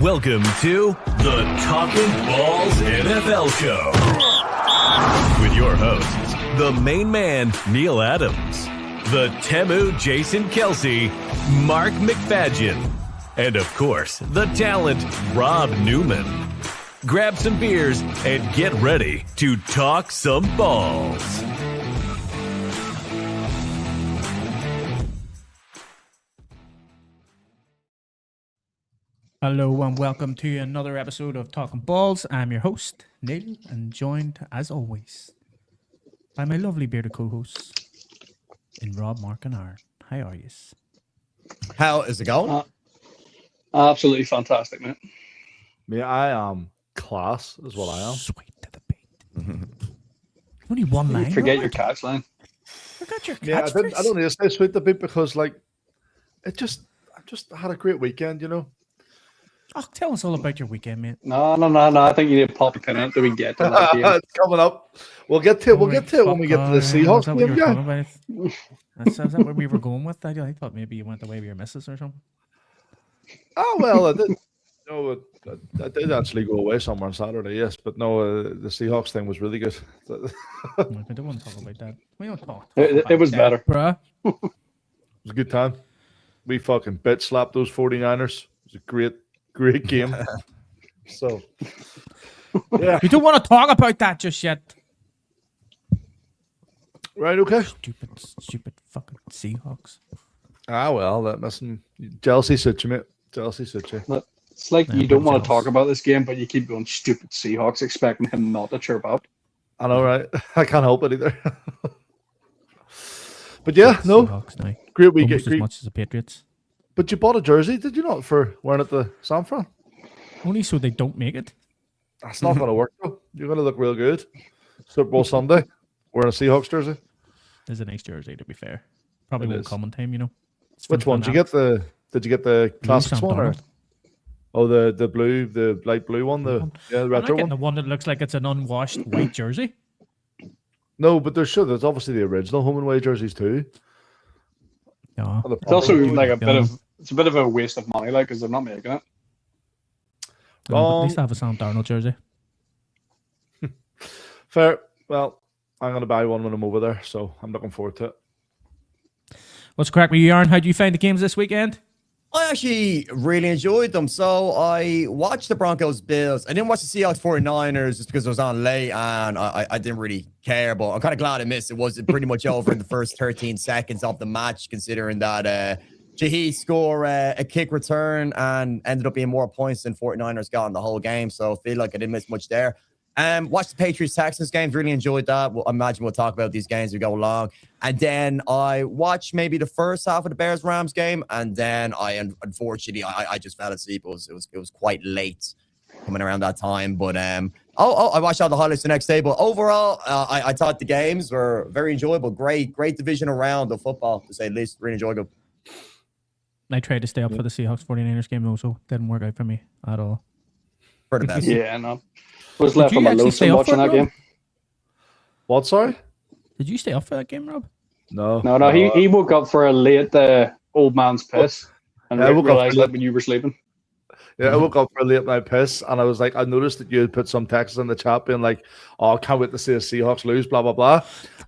Welcome to the Talkin Balls NFL Show with your hosts, the main man, Neil Adams, the Temu Jason Kelsey, Mark McFadgen, and of course, the talent, Rob Newman. Grab some beers and get ready to talk some balls. Hello and welcome to another episode of Talkin Balls. I'm your host, Neil, and joined, as always, by my lovely bearded co-hosts in Rob, Mark, and Aaron. How are you? How is it going? Absolutely fantastic, mate. Yeah, I am class, is what I am. Sweet to the beat. Only one line. Forget Robert. your catch line. Forgot your Yeah, catchphrase. I don't need to say sweet the bit because, I just had a great weekend, you know. Oh, tell us all about your weekend, mate. No. I think you need to pop a pin in it till we get to that game. It's coming up. We'll get to it. We'll get to it when we get to the Seahawks Is that what you game. were Yeah. talking about? Is that what we were going with? I thought maybe you went away with your missus or something. Oh well, I did. No, I did actually go away somewhere on Saturday. Yes, but no, the Seahawks thing was really good. We don't want to talk about that. We don't talk. It was better. Bruh. It was a good time. We fucking bit slapped those 49ers. It was a great game. So, yeah. We don't want to talk about that just yet. Right, okay. Stupid fucking Seahawks. Ah, well, that mustn't. Jealousy suits you, mate. Jealousy suits you. It's like Yeah, you don't I'm want to jealous. talk about this game, but you keep going stupid Seahawks, expecting him not to chirp out. I know, right? I can't help it either. But yeah, no, Seahawks now. great weekend. Almost as Great. much as the Patriots. But you bought a jersey, did you not, for wearing it the San Fran? Only so they don't make it. That's not going to work, though. You're going to look real good. Super Bowl Sunday, wearing a Seahawks jersey. There's a nice jersey, to be fair. Probably It won't is. come in time, you know. It's Which Phil one? Did you Foden. get the classics Sam one? Or? Darnold. Oh, the blue, the light blue one, the I'm not retro getting one? the one that looks like it's an unwashed white jersey. No, but there's obviously the original home and away jerseys too. No. Oh, the It's also proper- like a bit of a waste of money, like, because they're not making it. At least I have a Sam Darnold jersey. Fair. Well, I'm going to buy one when I'm over there, so I'm looking forward to it. What's crack with you, Aaron? How do you find the games this weekend? I actually really enjoyed them. So I watched the Broncos Bills. I didn't watch the Seahawks 49ers just because it was on late and I didn't really care. But I'm kind of glad I missed. It was pretty much over in the first 13 seconds of the match, considering that Jahi scored a kick return and ended up being more points than 49ers got in the whole game. So I feel like I didn't miss much there. Watched the Patriots-Texans games. Really enjoyed that. Well, I imagine we'll talk about these games as we go along. And then I watched maybe the first half of the Bears-Rams game, and then unfortunately I just fell asleep. It was quite late coming around that time. But I watched all the highlights the next day. But overall, I thought the games were very enjoyable. Great divisional round of football, to say the least. Really enjoyable. I tried to stay up for the Seahawks 49ers game, also didn't work out for me at all. For the best. Yeah, no. Was Did left you on my actually stay lonesome up for watching it, that Rob? game. What, sorry? Did you stay up for that game, Rob? No. No, he woke up for a late old man's piss and Yeah, I woke up realized for that when you were sleeping. Yeah, I woke up for a late night piss, and I was like, I noticed that you had put some texts in the chat being like, "Oh, I can't wait to see the Seahawks lose," blah blah blah.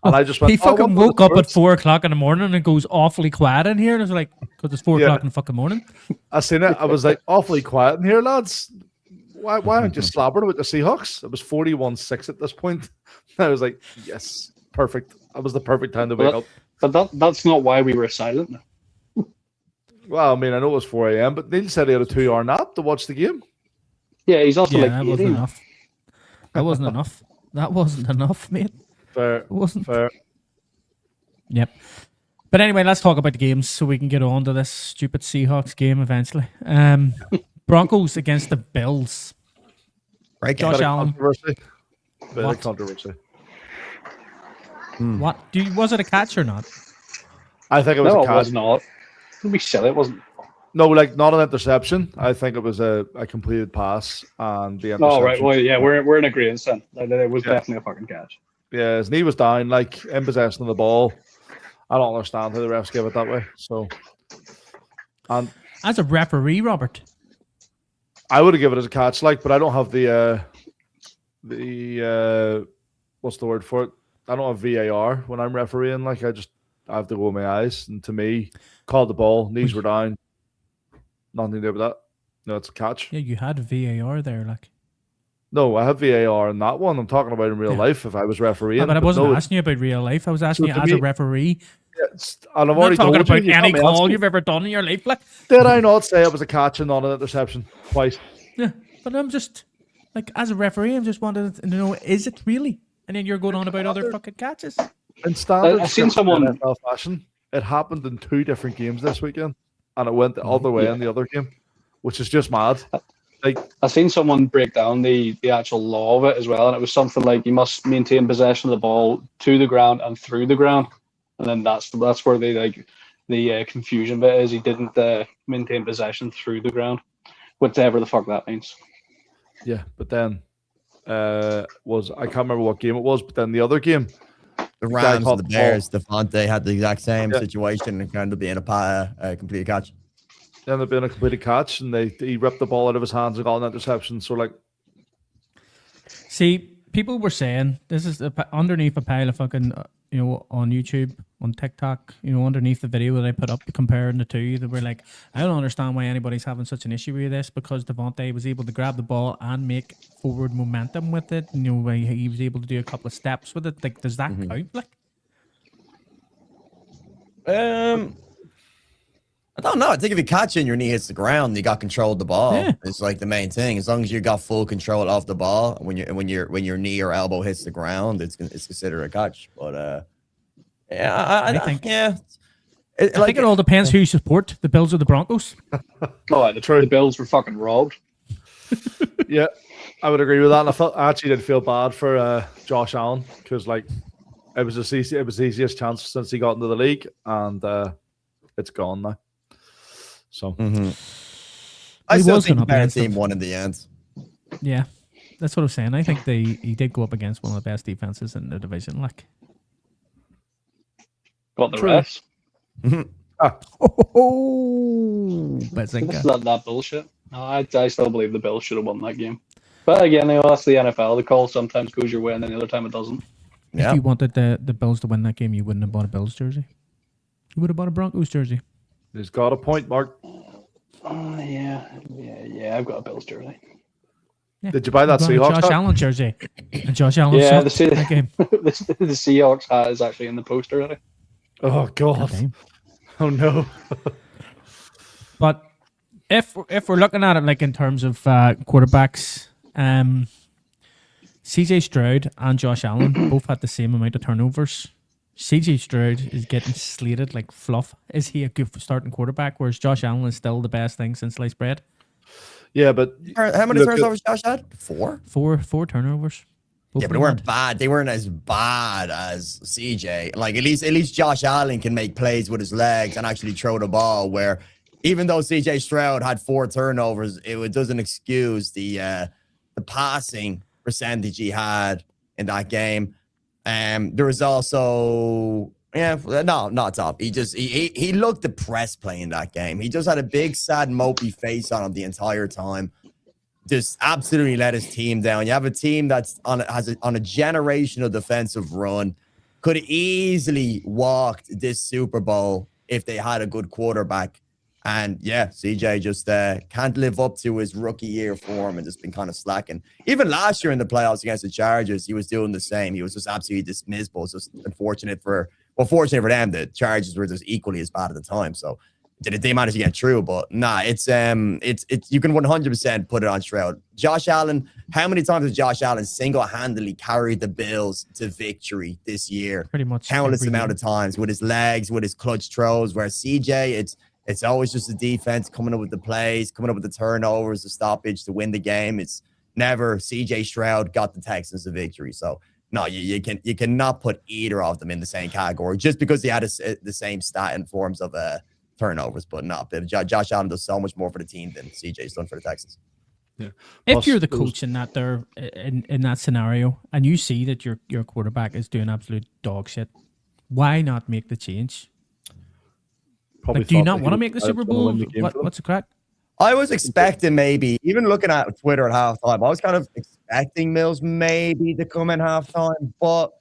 And I just went, He fucking what woke up at scores?" 4 o'clock in the morning and goes awfully quiet in here. And I was like, because it's 4 Yeah. o'clock in the fucking morning. I seen it. I was like, awfully quiet in here, lads. Why aren't you slabbering with the Seahawks? It was 41-6 at this point. I was like, yes, perfect. That was the perfect time to wake up. But that's not why we were silent. Well, I mean, I know it was 4 a.m., but Neil said he had a 2-hour nap to watch the game. Yeah, he's also Yeah, like that wasn't 18. enough. That wasn't enough. That wasn't enough, mate. Fair, It wasn't. fair. Yep. But anyway, let's talk about the games so we can get on to this stupid Seahawks game eventually. Broncos against the Bills. Great game. Josh Bit of Allen. controversy. Bit What? of controversy. What? Was it a catch or not? I think it was No, a it catch. was not. Don't be silly. It wasn't. No, not an interception. I think it was a completed pass and the interception. Oh, right. Well, yeah, we're in agreement then. It was definitely a fucking catch. Yeah, his knee was down, like in possession of the ball. I don't understand how the refs give it that way. So, and As a referee, Robert, I would have given it as a catch, like, but I don't have the what's the word for it? I don't have VAR when I'm refereeing. Like, I have to go with my eyes. And to me, called the ball, knees were down, nothing to do with that. No, it's a catch. Yeah, you had VAR there, like. No, I have VAR in that one. I'm talking about in real life if I was refereeing. But I wasn't asking you about real life. I was asking you as a referee. And I've I'm already not talking told about you any can't be call asking. you've ever done in your life, like. Did I not say it was a catch and not an interception twice? Yeah, but I'm just like, as a referee, I'm just wanting to know, is it really? And then you're going on about other fucking catches. In standard I've seen someone- NFL fashion, it happened in 2 different games this weekend, and it went the other way in the other game, which is just mad. Like, I've seen someone break down the actual law of it as well, and it was something like you must maintain possession of the ball to the ground and through the ground, and then that's where the confusion bit is. He didn't maintain possession through the ground, whatever the fuck that means. yeah, but then I can't remember what game it was, but then the other game, The guy Rams caught and the the ball. Bears, Devontae had the exact same situation and kind of being a complete catch. ended up being a completed catch, and he ripped the ball out of his hands and got an interception. So, like, See, people were saying this is underneath a pile of fucking, on YouTube, on TikTok, underneath the video that I put up comparing the two, they were like, I don't understand why anybody's having such an issue with this, because Devontae was able to grab the ball and make forward momentum with it. He was able to do a couple of steps with it. Like, does that count? Like, I don't know. I think if you catch it and your knee hits the ground, you got control of the ball. Yeah. It's like the main thing. As long as you got full control of the ball, when your knee or elbow hits the ground, it's considered a catch. But I think I think it all depends who you support, the Bills or the Broncos. Oh, the Bills were fucking robbed. yeah, I would agree with that. And I actually did feel bad for Josh Allen, because, like, it was his easiest chance since he got into the league, and it's gone now. So I still think going the up better against team them. won in the end. Yeah, that's what I'm saying. I think he did go up against one of the best defenses in the division. Like, Got the refs. Bazinga. It's not that bullshit. No, I still believe the Bills should have won that game. But again, that's the NFL. The call sometimes goes your way, and then the other time it doesn't. Yeah. If you wanted the Bills to win that game, you wouldn't have bought a Bills jersey. You would have bought a Broncos jersey. he's got a point, Mark. Yeah. I've got a Bills jersey. Yeah. Did you buy that You bought a Seahawks Josh hat? Allen jersey. And Josh Allen Yeah, sucked that game. the Seahawks hat is actually in the poster already. Oh God! Damn. Oh no! But if we're looking at it like in terms of quarterbacks, CJ Stroud and Josh Allen both had the same amount of turnovers. CJ Stroud is getting slated like fluff. Is he a good starting quarterback? Whereas Josh Allen is still the best thing since sliced bread. Yeah, but How many look turnovers Josh had? 4? Four turnovers. Both Yeah, of but they them weren't had. bad. They weren't as bad as CJ. Like, at least Josh Allen can make plays with his legs and actually throw the ball. Where even though CJ Stroud had 4 turnovers, it doesn't excuse the passing percentage he had in that game. There was also not top. He looked depressed playing that game. He just had a big sad mopey face on him the entire time. Just absolutely let his team down. You have a team that's on a generational defensive run. Could have easily walked this Super Bowl if they had a good quarterback. And yeah, CJ just can't live up to his rookie year form and just been kind of slacking. Even last year in the playoffs against the Chargers, he was doing the same. He was just absolutely dismissible. It's just fortunate for them, the Chargers were just equally as bad at the time. So they managed to get through, but nah, it's you can 100% put it on Stroud. Josh Allen, how many times has Josh Allen single-handedly carried the Bills to victory this year? Pretty much Countless every amount year. of times with his legs, with his clutch throws, where CJ, it's always just the defense coming up with the plays, coming up with the turnovers, the stoppage to win the game. It's never CJ Stroud got the Texans to victory. So no, you cannot put either of them in the same category just because they had the same stat in forms of turnovers. But no, Josh Allen does so much more for the team than CJ's done for the Texans. yeah. If Plus, you're the it was- coach in that scenario and you see that your quarterback is doing absolute dog shit, why not make the change? probably Like, do you thought not that want to he make the was Super gonna win Bowl? the game for them. What's the crack? I was expecting maybe, even looking at Twitter at halftime, I was kind of expecting Mills maybe to come in halftime, but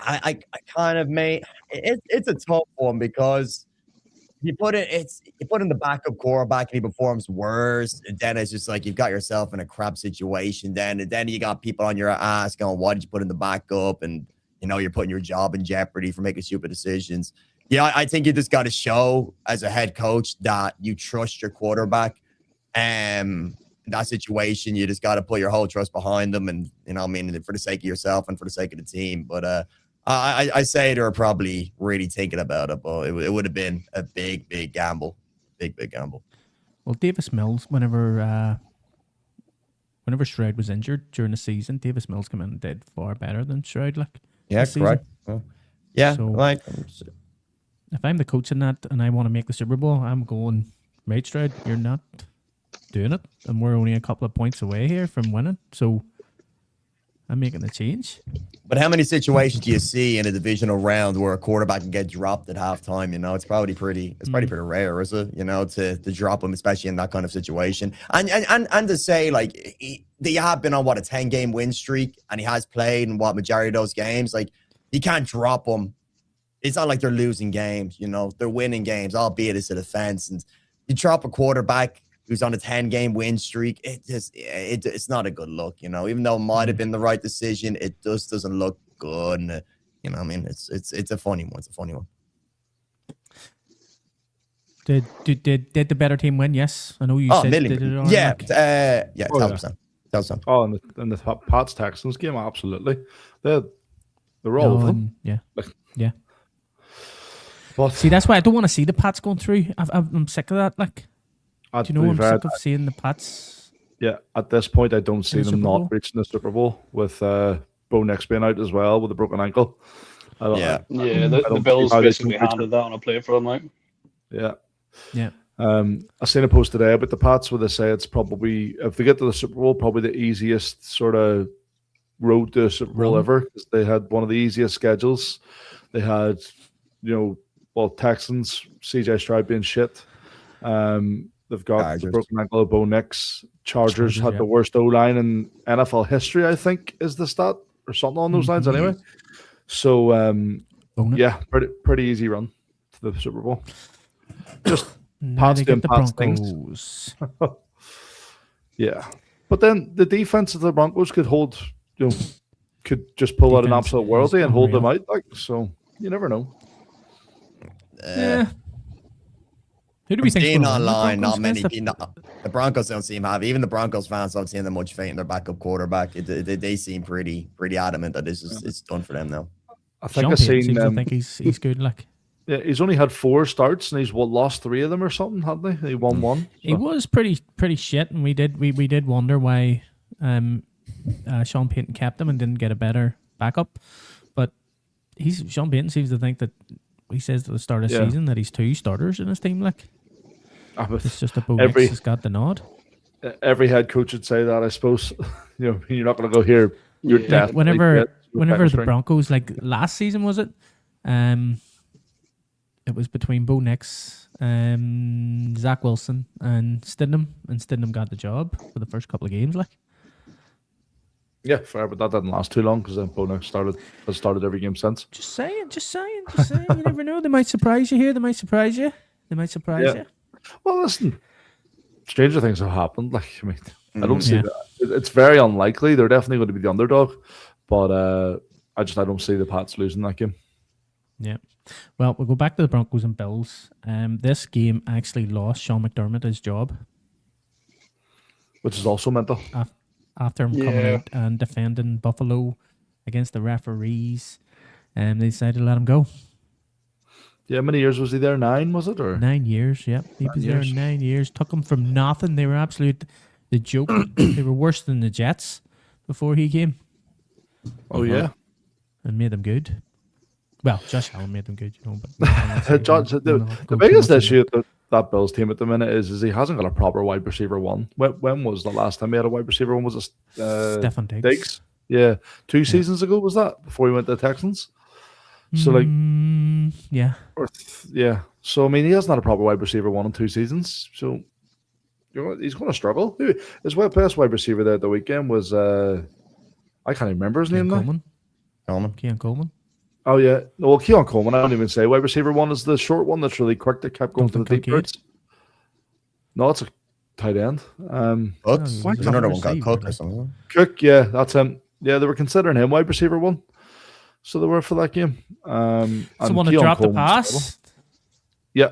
I kind of made it's a tough one because you put in the backup quarterback and he performs worse, and then it's just like you've got yourself in a crap situation. Then you got people on your ass going, "Why did you put in the backup?" And you're putting your job in jeopardy for making stupid decisions. Yeah, I think you just got to show as a head coach that you trust your quarterback. In that situation, you just got to put your whole trust behind them, and for the sake of yourself and for the sake of the team. But I say they're probably really thinking about it, but it would have been a big gamble, big gamble. Well, Davis Mills, whenever Stroud was injured during the season, Davis Mills came in and did far better than Stroud. Yeah, correct. Yeah, so, if I'm the coach in that and I want to make the Super Bowl, I'm going, right, Stroud, you're not doing it, and we're only a couple of points away here from winning, so I'm making the change. But how many situations do you see in a divisional round where a quarterback can get dropped at halftime? It's probably pretty rare, is it? To drop him, especially in that kind of situation. And to say they have been on a 10-game win streak, and he has played in majority of those games. You can't drop him. It's not like they're losing games, they're winning games, albeit it's a defense. And you drop a quarterback who's on a 10-game win streak, it's not a good look, even though it might have been the right decision, it just doesn't look good. And, it's a funny one. It's a funny one. Did the better team win? Yes. I know you said did it on. Yeah. 1,000%. 1,000%. Oh, and the Pats Texans game, absolutely. They're all of them. Yeah. Yeah. But see, that's why I don't want to see the Pats going through. I'm sick of that. Do you know I'm sick of seeing the Pats? Yeah, at this point, I don't see them not reaching the Super Bowl with Bo Nix being out as well with a broken ankle. The Bills basically handed that on a plate for them, Yeah. Yeah. I seen a post today about the Pats where they say it's probably, if they get to the Super Bowl, probably the easiest sort of road to the Super Bowl ever, because they had one of the easiest schedules. They had, Texans, CJ Stroud being shit. They've got Chargers. The broken ankle of Bo Nix. Chargers had the worst O-line in NFL history, I think, is the stat, or something on those lines anyway. So, pretty easy run to the Super Bowl. Just Pats doing Pats things. Yeah. But then the defense of the Broncos could hold, could just pull out an absolute worldie and hold them out. So, you never know. Yeah. Who do we think? Seeing online, not many people. The Broncos don't seem happy. Even the Broncos fans don't seem that much faith in their backup quarterback. They seem pretty adamant that it's done for them now. I think I think he's good. Yeah, he's only had 4 starts and he's lost 3 of them or something, hadn't he? He won 1. So. He was pretty shit, and we did wonder why Sean Payton kept him and didn't get a better backup. But Sean Payton seems to think that he says at the start of the season that he's 2 starters in his team. It's just that Bo Nix has got the nod. Every head coach would say that, I suppose. You're not going to go here. You're dead. Whenever the Broncos, last season, was it? It was between Bo Nix, Zach Wilson, and Stidham, and Stidham got the job for the first couple of games. Yeah, fair, but that didn't last too long because then Bo Nix has started every game since. Just saying. You never know. They might surprise you here. They might surprise you. You. Well, listen, stranger things have happened. I don't see that. It's very unlikely. They're definitely going to be the underdog, but I don't see the Pats losing that game. Yeah. Well, we'll go back to the Broncos and Bills. This game actually lost Sean McDermott his job, which is also mental. After him coming out and defending Buffalo against the referees, they decided to let him go. Yeah, how many years was he there? 9, was it? Or 9 years, yeah. He was there 9 years. Took him from nothing. They were the joke. They were worse than the Jets before he came. Oh, yeah. And made them good. Well, Josh Allen made them good, But the biggest issue that Bills team at the minute is he hasn't got a proper wide receiver 1. When was the last time he had a wide receiver 1? Was it Stefan Diggs? Yeah, 2 seasons ago was that, before he went to the Texans? So yeah. So he hasn't had a proper wide receiver 1 in 2 seasons. So he's going to struggle. His best wide receiver there at the weekend was I can't even remember his name now. Keon Coleman. Oh yeah, well Keon Coleman. I don't even say wide receiver one is the short one that's really quick that kept going for the deep routes. No, it's a tight end. Cooks. No, There's another one receiver, called Cook or like. something. Cook, yeah, that's him. Yeah, they were considering him wide receiver one, so they were for that game. Someone that dropped the pass. Yeah.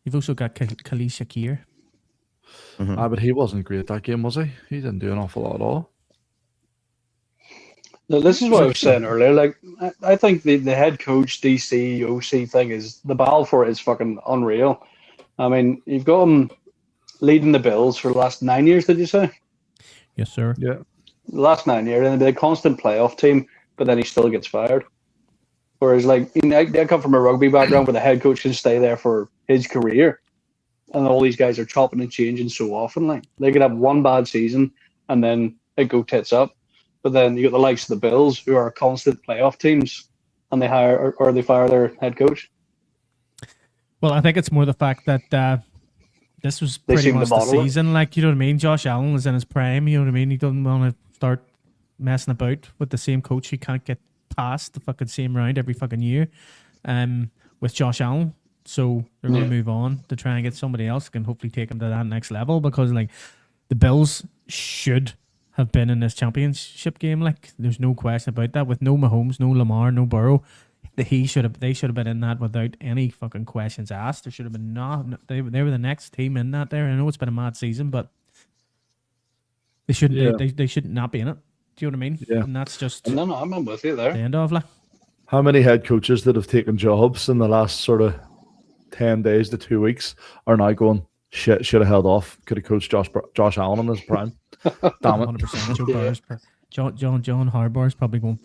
You've also got Khalil Shakir. But he wasn't great that game, was he? He didn't do an awful lot at all. No, this is what I was saying earlier. Like, I think the head coach, DC, OC thing is the battle for it is fucking unreal. I mean, you've got him leading the Bills for the last 9 years, did you say? Yes, sir. Yeah. The last 9 years, and they're a constant playoff team, but then he still gets fired. Whereas, like, I come from a rugby background where the head coach can stay there for his career, and all these guys are chopping and changing so often. Like, they could have one bad season, and then it go tits up. But then you got the likes of the Bills, who are constant playoff teams, and they hire or they fire their head coach. Well, I think it's more the fact that this was pretty much the season. Like, you know what I mean? Josh Allen was in his prime. You know what I mean? He doesn't want to start messing about with the same coach. He can't get past the fucking same round every fucking year with Josh Allen. So they're going to move on to try and get somebody else that can hopefully take him to that next level, because like the Bills should have been in this championship game. Like, there's no question about that. With no Mahomes, no Lamar, no Burrow, they should have been in that without any fucking questions asked. There should have been they were the next team in that there. I know it's been a mad season, but they shouldn't they should not be in it. Do you know what I mean? Yeah. And that's just No, I'm with you there. the end of like. How many head coaches that have taken jobs in the last sort of 10 days to 2 weeks are now going, shit, should have held off. Could have coached Josh Allen in his prime. Damn it. 100%. Joe Burrow's John Harbaugh's probably going,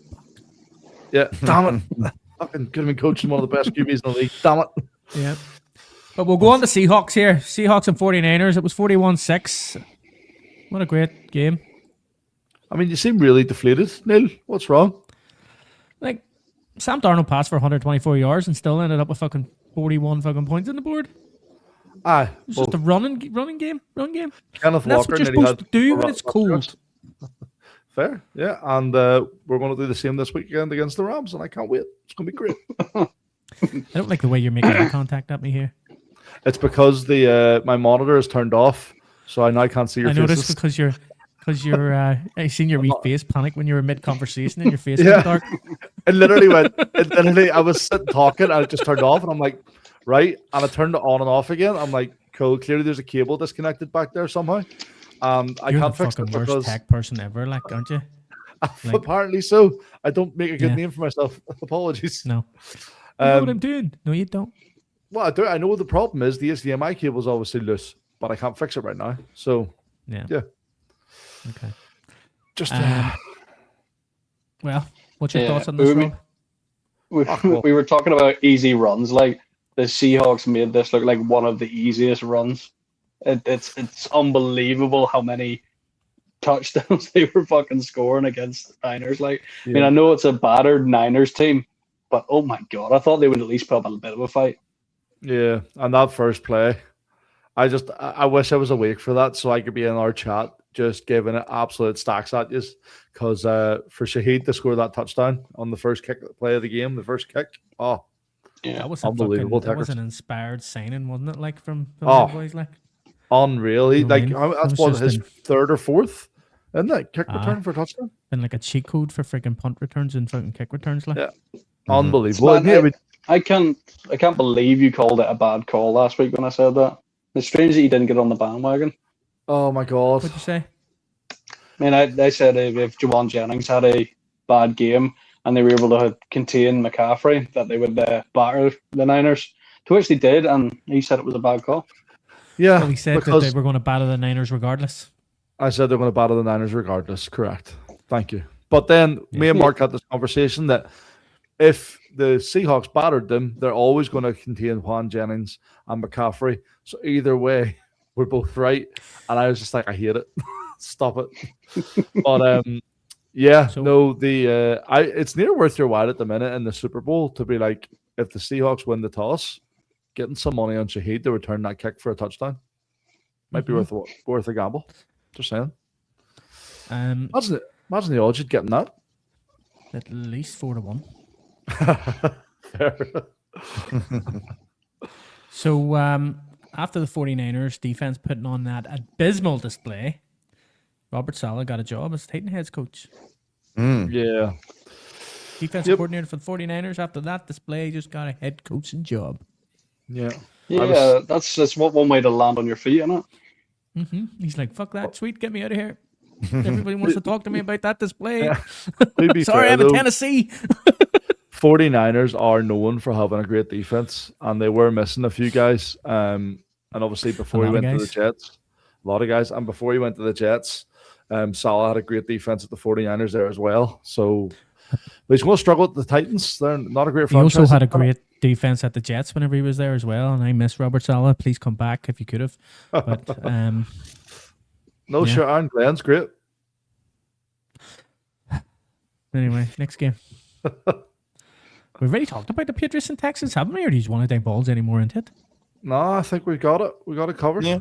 Yeah, damn it. Fucking could have been coaching one of the best QBs in the league. Damn it. yeah. But we'll go on to Seahawks here. Seahawks and 49ers. It was 41-6. What a great game. I mean, you seem really deflated, Neil. What's wrong? Like, Sam Darnold passed for 124 yards and still ended up with fucking 41 fucking points on the board. Aye. It's just a run game. Kenneth And that's Walker what you're supposed to do when it's cold. Fair, yeah. And we're going to do the same this weekend against the Rams, and I can't wait. It's going to be great. I don't like the way you're making eye contact at me here. It's because my monitor is turned off, so I now can't see your I faces. noticed because you're I seen your wee face panic when you were mid conversation and your face went dark. It literally went. I was sitting talking, and it just turned off, and I'm like, right, and I turned it on and off again. I'm like, cool. Clearly, there's a cable disconnected back there somehow. I You're can't the fix fucking it worst because tech person ever, like, aren't you? Like, apparently so. I don't make a good Yeah. name for myself. Apologies. No. You know what I'm doing? No, you don't. Well, I do. I know what the problem is. The HDMI cable is obviously loose, but I can't fix it right now. So Yeah. yeah. Okay. Just Well, what's your Yeah, thoughts on this, Rob? We were talking about easy runs. Like, the Seahawks made this look like one of the easiest runs. It's unbelievable how many touchdowns they were fucking scoring against the Niners. Like, I mean, I know it's a battered Niners team, but oh my god, I thought they would at least put up a bit of a fight. yeah. And that first play, I wish I was awake for that so I could be in our chat just giving it absolute stacks at you. Because for Shaheed to score that touchdown on the first play of the game, the first kick, oh, Yeah, That was unbelievable. that was an inspired signing, wasn't it? Like from the Oh. boys, like. unreal. He, You know what I like mean? that's It was what just his an- third or fourth, isn't it? Kick Ah. return for a touchdown. Been like a cheat code for freaking punt returns and fucking kick returns, like. Yeah. Unbelievable. Man, Yeah, we- I can't believe you called it a bad call last week when I said that. It's strange that you didn't get on the bandwagon. oh my god. What'd you say? I mean, I said if Jawan Jennings had a bad game and they were able to contain McCaffrey, that they would batter the Niners, to which they did, and he said it was a bad call. Yeah, Well, he said that because they were going to batter the Niners regardless. I said they're going to battle the Niners regardless. Correct. Thank you. But then me and Mark had this conversation that if the Seahawks battered them, they're always going to contain Juan Jennings and McCaffrey. So either way, we're both right. And I was just like, I hate it. Stop it. But yeah, So- no, it's near worth your while at the minute in the Super Bowl to be like, if the Seahawks win the toss, getting some money on Shaheed to return that kick for a touchdown. Might be worth a gamble. Just saying. Imagine the odds you'd getting that. At least 4-1. Fair. So after the 49ers defense putting on that abysmal display, Robert Saleh got a job as Titan heads coach. Yeah. Defensive coordinator for the 49ers. After that display, he just got a head coaching job. Yeah. Yeah, that's what one way to land on your feet, isn't it? He's like, fuck that, sweet, get me out of here. Everybody wants to talk to me about that display. To be Sorry, fair, I'm in though, Tennessee. 49ers are known for having a great defense, and they were missing a few guys. And obviously, before he went to the Jets, a lot of guys. And before he went to the Jets, Salah had a great defense at the 49ers there as well. So he's going to struggle with the Titans. They're not a great franchise. He also had a great defense at the Jets whenever he was there as well. And I miss Robert Saleh. Please come back if you could have. But no, sure, Aaron Glenn's great. Anyway, next game. We've already talked about the Patriots and Texans, haven't we? Or do you want to take balls anymore into it? No, I think we got it. We got it covered. Yeah.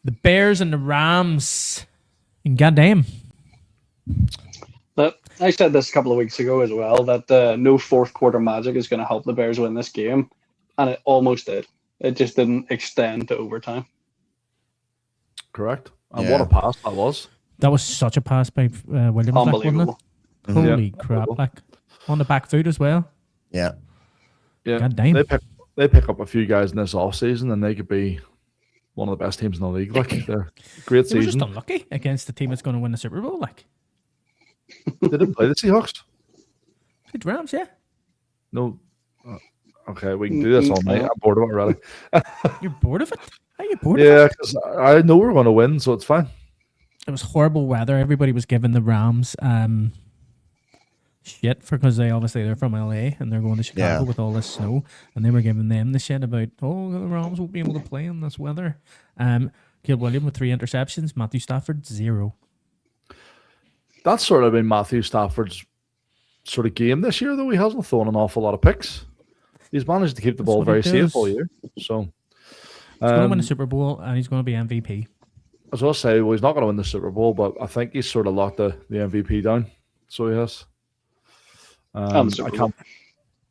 The Bears and the Rams. And goddamn. But I said this a couple of weeks ago as well, that no fourth quarter magic is going to help the Bears win this game. And it almost did. It just didn't extend to overtime. Correct. And what a pass that was. That was such a pass by Williams, Unbelievable. wasn't it? Holy crap. Like, on the back foot as well. Yeah. Yeah. God damn. They pick up a few guys in this offseason, and they could be one of the best teams in the league. Like, they're great They were season. just unlucky against the team that's going to win the Super Bowl. Like, They didn't play the Seahawks. the Rams, yeah. No. Okay, we can do this all night. I'm bored of it already. You're bored of it? Are you bored of Yeah, it? because I know we're going to win, so it's fine. It was horrible weather. Everybody was giving the Rams shit because they're from LA and they're going to Chicago with all this snow, and they were giving them the shit about the Rams won't be able to play in this weather. Caleb Williams with 3 interceptions, Matthew Stafford 0. That's sort of been Matthew Stafford's sort of game this year, though. He hasn't thrown an awful lot of picks. He's managed to keep the ball what he very safe does. all year. So He's going to win the Super Bowl and he's going to be MVP. I was going to say, well, he's not going to win the Super Bowl, but I think he's sort of locked the MVP down. So he has. I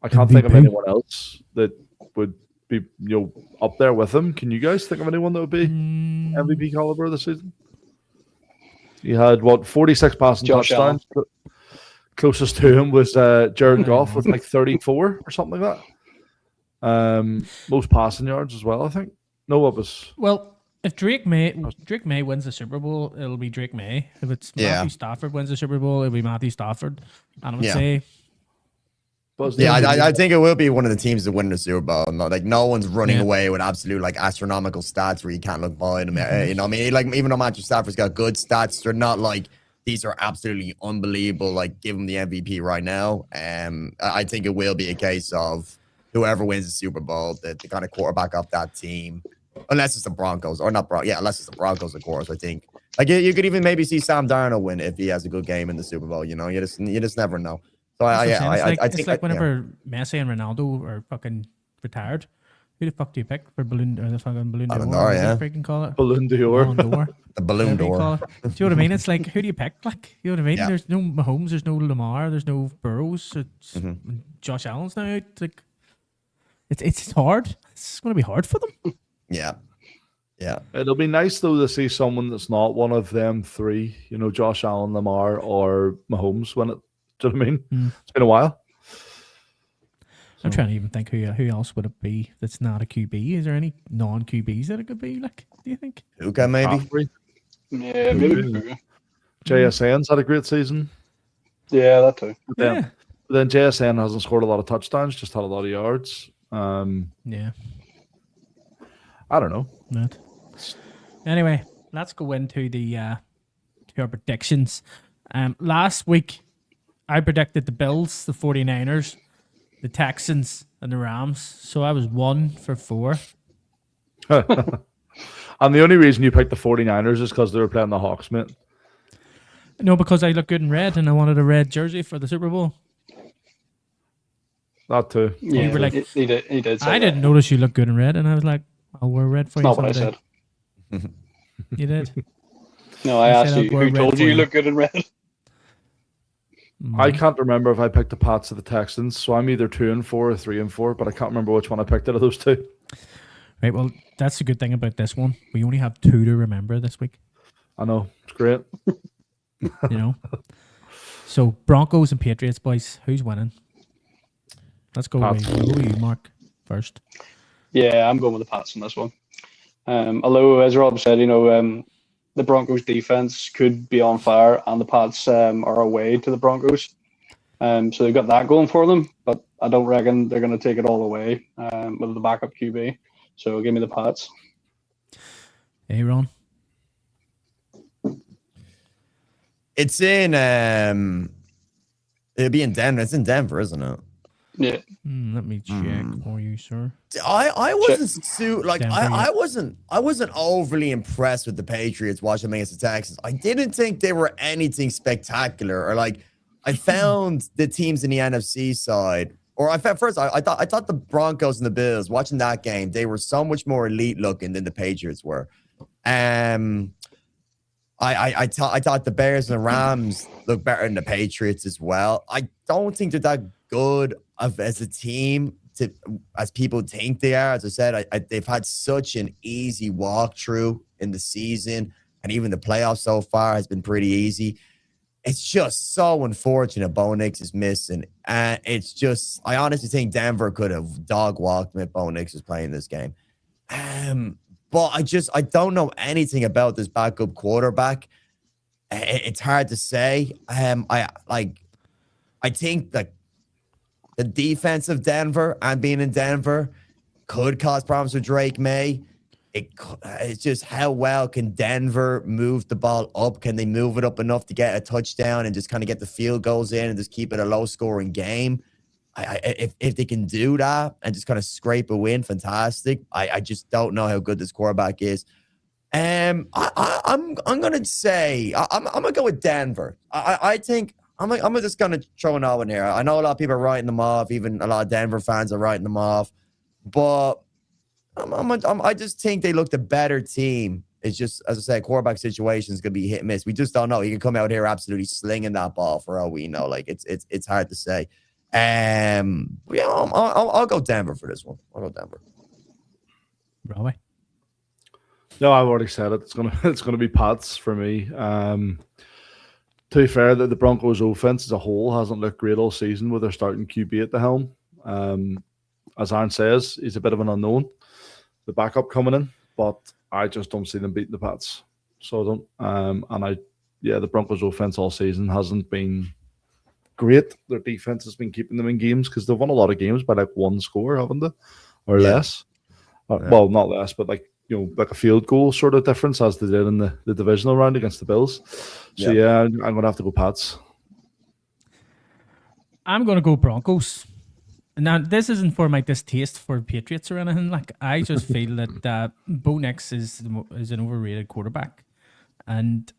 can't think of anyone else that would be up there with him. Can you guys think of anyone that would be MVP caliber this season? He had 46 passing touchdowns. Closest to him was Jared Goff with like 34 or something like that. Most passing yards as well, I think. No, what was? Well, if Drake May wins the Super Bowl, it'll be Drake May. If it's Matthew Stafford wins the Super Bowl, it'll be Matthew Stafford. And I would say, I think it will be one of the teams that win the Super Bowl. No one's running away with absolute like astronomical stats where you can't look by them. You know what I mean? Like, even though Matthew Stafford's got good stats, they're not like these are absolutely unbelievable. Like, give him the MVP right now. I think it will be a case of whoever wins the Super Bowl, the kind of quarterback of that team, unless it's the Broncos or not. Unless it's the Broncos, of course. I think like you could even maybe see Sam Darnold win if he has a good game in the Super Bowl. You know, you just never know. So I think it's like whenever Messi and Ronaldo are fucking retired, who the fuck do you pick for Balloon or the fucking Balloon d'Or? Freaking call it Balloon d'Or. The Balloon d'Or. Do you know what I mean? It's like, who do you pick? Like, you know what I mean? Yeah. There's no Mahomes, there's no Lamar, there's no Burrows. It's Josh Allen's now out. Like, it's hard. It's going to be hard for them. Yeah. It'll be nice though to see someone that's not one of them three. You know, Josh Allen, Lamar, or Mahomes win it. Do you know what I mean? It's been a while. I'm trying to even think who else would it be that's not a QB. Is there any non-QBs that it could be? Like, do you think? Luka maybe? Yeah, maybe. JSN's had a great season. Yeah, that too. But then JSN hasn't scored a lot of touchdowns, just had a lot of yards. Yeah. I don't know. Not. Anyway, let's go into the to our predictions. Last week, I predicted the Bills, the 49ers, the Texans, and the Rams. So I was 1 for 4. And the only reason you picked the 49ers is because they were playing the Hawks, mate. No, because I look good in red and I wanted a red jersey for the Super Bowl. That too. Yeah, you were like, he did. I didn't notice you look good in red, and I was like, I'll wear red for you. Not what I said. You did. No, I You asked said you. I'll wear Who red told for you you you. look good in red? I can't remember if I picked the Pats or the Texans, so I'm either 2-4 or 3-4, but I can't remember which one I picked out of those two. Right, well, that's the good thing about this one. We only have 2 to remember this week, I know, it's great. you know? So, Broncos and Patriots, boys. Who's winning? Let's go Pats. with you, Mark, first. Yeah, I'm going with the Pats on this one. Although, as Rob said, the Broncos defense could be on fire, and the Pats are away to the Broncos. So they've got that going for them, but I don't reckon they're going to take it all away with the backup QB. So give me the Pats. Aaron. It's in it'll be in Denver. It's in Denver, isn't it? Yeah. Let me check for you, sir. I wasn't Denver, I wasn't overly impressed with the Patriots watching them against the Texans. I didn't think they were anything spectacular, or like I found the teams in the NFC side, or I thought the Broncos and the Bills, watching that game, they were so much more elite looking than the Patriots were. I thought the Bears and the Rams look better than the Patriots as well. I don't think they're that good as a team as people think they are. As I said, they've had such an easy walkthrough in the season, and even the playoffs so far has been pretty easy. It's just so unfortunate Bo Nix is missing. And it's just, I honestly think Denver could have dog walked him if Bo Nix was playing this game. But I don't know anything about this backup quarterback. It's hard to say. I think that the defense of Denver and being in Denver could cause problems with Drake May. It's just how well can Denver move the ball up? Can they move it up enough to get a touchdown and just kind of get the field goals in and just keep it a low-scoring game? If they can do that and just kind of scrape a win, fantastic. I just don't know how good this quarterback is. I'm gonna say I'm gonna go with Denver. I think I'm just gonna throw an O in here. I know a lot of people are writing them off. Even a lot of Denver fans are writing them off, but I just think they look the better team. It's just, as I say, quarterback situation is gonna be hit and miss. We just don't know. He can come out here absolutely slinging that ball for all we know. Like it's hard to say. Yeah, I'll go Denver for this one. I'll go Denver. Robbie. No, I've already said it. It's gonna be Pats for me. To be fair, the Broncos' offense as a whole hasn't looked great all season with their starting QB at the helm. As Aaron says, he's a bit of an unknown. The backup coming in, but I just don't see them beating the Pats. So I don't. The Broncos' offense all season hasn't been great. Their defense has been keeping them in games because they've won a lot of games by like one score, haven't they, or less? Well, not less, but like a field goal sort of difference as they did in the divisional round against the Bills. So I'm gonna have to go Pats. I'm gonna go Broncos. Now, this isn't for my distaste for Patriots or anything. Like, I just feel that Bo Nix is an overrated quarterback, and